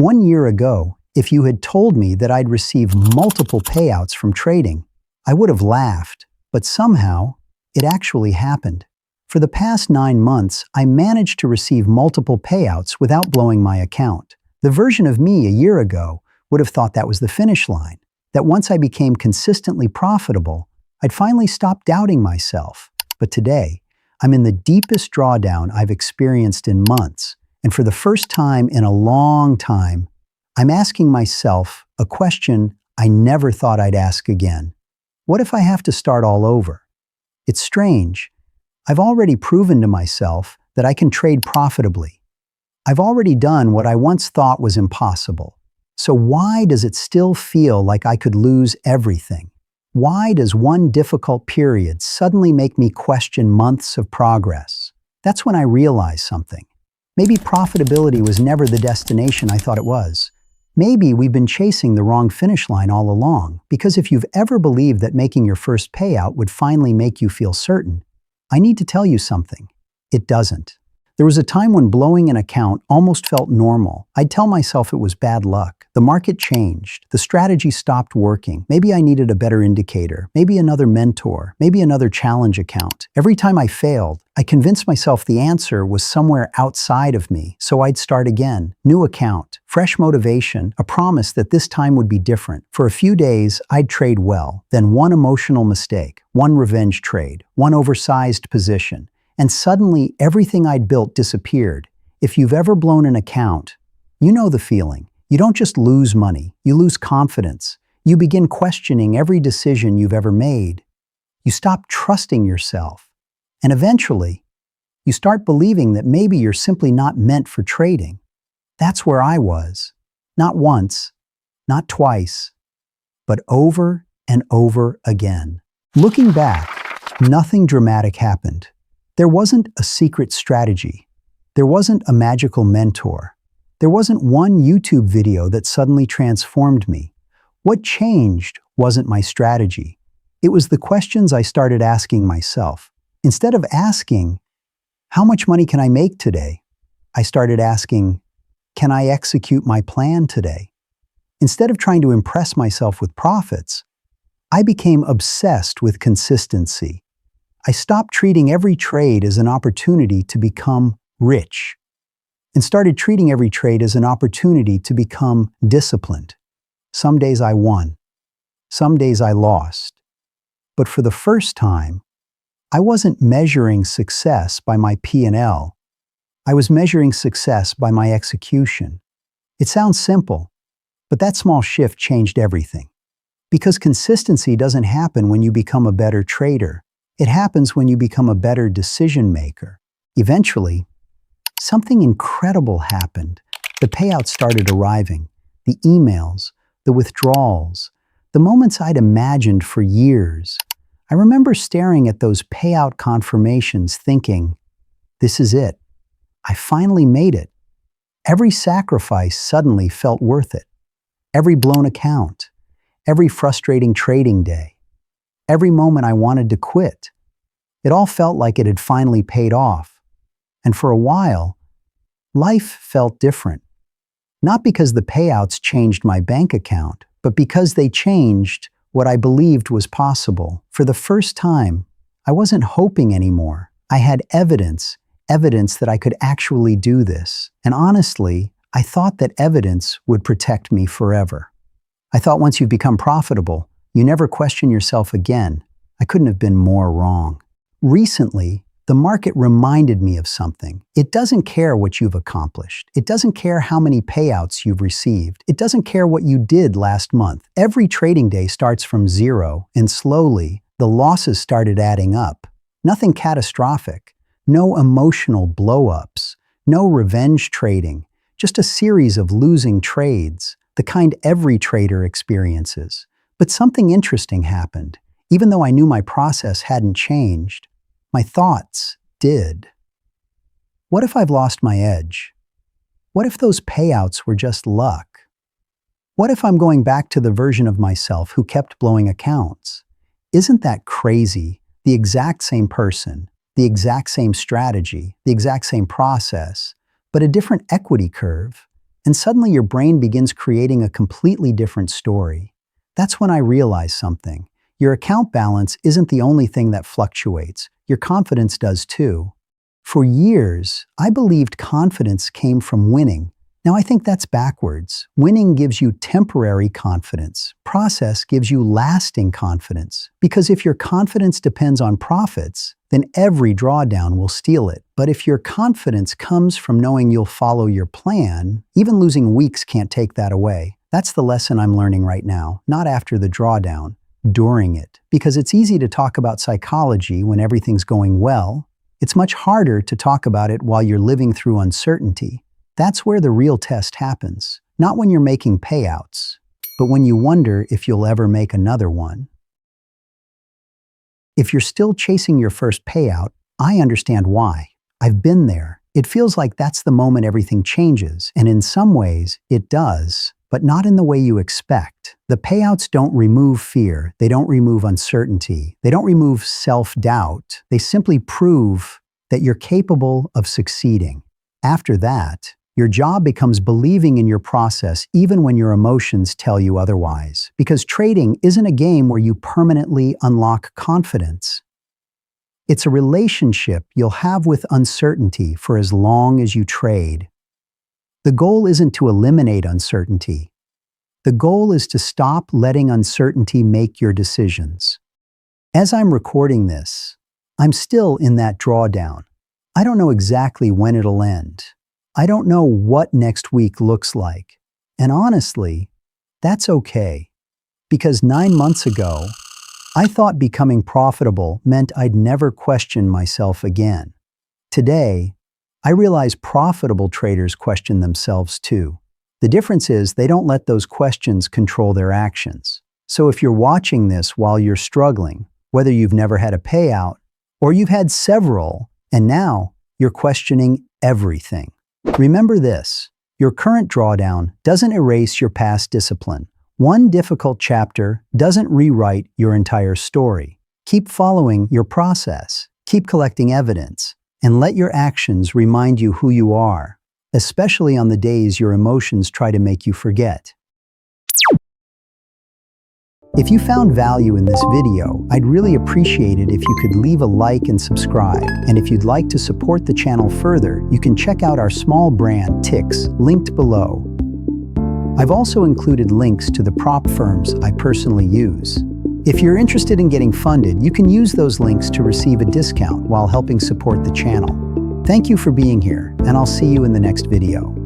1 year ago, if you had told me that I'd receive multiple payouts from trading, I would have laughed, but somehow, it actually happened. For the past 9 months, I managed to receive multiple payouts without blowing my account. The version of me a year ago would have thought that was the finish line, that once I became consistently profitable, I'd finally stop doubting myself. But today, I'm in the deepest drawdown I've experienced in months, and for the first time in a long time, I'm asking myself a question I never thought I'd ask again. What if I have to start all over? It's strange. I've already proven to myself that I can trade profitably. I've already done what I once thought was impossible. So why does it still feel like I could lose everything? Why does one difficult period suddenly make me question months of progress? That's when I realize something. Maybe profitability was never the destination I thought it was. Maybe we've been chasing the wrong finish line all along, because if you've ever believed that making your first payout would finally make you feel certain, I need to tell you something. It doesn't. There was a time when blowing an account almost felt normal. I'd tell myself it was bad luck. The market changed. The strategy stopped working. Maybe I needed a better indicator. Maybe another mentor. Maybe another challenge account. Every time I failed, I convinced myself the answer was somewhere outside of me, so I'd start again. New account, fresh motivation, a promise that this time would be different. For a few days, I'd trade well. Then one emotional mistake, one revenge trade, one oversized position. And suddenly, everything I'd built disappeared. If you've ever blown an account, you know the feeling. You don't just lose money, you lose confidence. You begin questioning every decision you've ever made. You stop trusting yourself. And eventually, you start believing that maybe you're simply not meant for trading. That's where I was. Not once, not twice, but over and over again. Looking back, nothing dramatic happened. There wasn't a secret strategy. There wasn't a magical mentor. There wasn't one YouTube video that suddenly transformed me. What changed wasn't my strategy. It was the questions I started asking myself. Instead of asking, how much money can I make today? I started asking, can I execute my plan today? Instead of trying to impress myself with profits, I became obsessed with consistency. I stopped treating every trade as an opportunity to become rich and started treating every trade as an opportunity to become disciplined. Some days I won, some days I lost. But for the first time, I wasn't measuring success by my P&L. I was measuring success by my execution. It sounds simple, but that small shift changed everything. Because consistency doesn't happen when you become a better trader. It happens when you become a better decision maker. Eventually, something incredible happened. The payouts started arriving, the emails, the withdrawals, the moments I'd imagined for years. I remember staring at those payout confirmations thinking, this is it. I finally made it. Every sacrifice suddenly felt worth it. Every blown account, every frustrating trading day, every moment I wanted to quit. It all felt like it had finally paid off. And for a while, life felt different. Not because the payouts changed my bank account, but because they changed what I believed was possible. For the first time, I wasn't hoping anymore. I had evidence that I could actually do this. And honestly, I thought that evidence would protect me forever. I thought once you've become profitable, you never question yourself again. I couldn't have been more wrong. Recently, the market reminded me of something. It doesn't care what you've accomplished. It doesn't care how many payouts you've received. It doesn't care what you did last month. Every trading day starts from zero, and slowly, the losses started adding up. Nothing catastrophic. No emotional blow-ups. No revenge trading. Just a series of losing trades, the kind every trader experiences. But something interesting happened. Even though I knew my process hadn't changed, my thoughts did. What if I've lost my edge? What if those payouts were just luck? What if I'm going back to the version of myself who kept blowing accounts? Isn't that crazy? The exact same person, the exact same strategy, the exact same process, but a different equity curve, and suddenly your brain begins creating a completely different story. That's when I realized something. Your account balance isn't the only thing that fluctuates. Your confidence does too. For years, I believed confidence came from winning. Now I think that's backwards. Winning gives you temporary confidence. Process gives you lasting confidence. Because if your confidence depends on profits, then every drawdown will steal it. But if your confidence comes from knowing you'll follow your plan, even losing weeks can't take that away. That's the lesson I'm learning right now, not after the drawdown, during it. Because it's easy to talk about psychology when everything's going well. It's much harder to talk about it while you're living through uncertainty. That's where the real test happens. Not when you're making payouts, but when you wonder if you'll ever make another one. If you're still chasing your first payout, I understand why. I've been there. It feels like that's the moment everything changes, and in some ways, it does, but not in the way you expect. The payouts don't remove fear. They don't remove uncertainty. They don't remove self-doubt. They simply prove that you're capable of succeeding. After that, your job becomes believing in your process even when your emotions tell you otherwise. Because trading isn't a game where you permanently unlock confidence. It's a relationship you'll have with uncertainty for as long as you trade. The goal isn't to eliminate uncertainty. The goal is to stop letting uncertainty make your decisions. As I'm recording this, I'm still in that drawdown. I don't know exactly when it'll end. I don't know what next week looks like. And honestly, that's okay. Because 9 months ago, I thought becoming profitable meant I'd never question myself again. Today, I realize profitable traders question themselves too. The difference is they don't let those questions control their actions. So if you're watching this while you're struggling, whether you've never had a payout or you've had several, and now you're questioning everything, remember this: your current drawdown doesn't erase your past discipline. One difficult chapter doesn't rewrite your entire story. Keep following your process, keep collecting evidence, and let your actions remind you who you are, especially on the days your emotions try to make you forget. If you found value in this video, I'd really appreciate it if you could leave a like and subscribe. And if you'd like to support the channel further, you can check out our small brand, Tix, linked below. I've also included links to the prop firms I personally use. If you're interested in getting funded, you can use those links to receive a discount while helping support the channel. Thank you for being here, and I'll see you in the next video.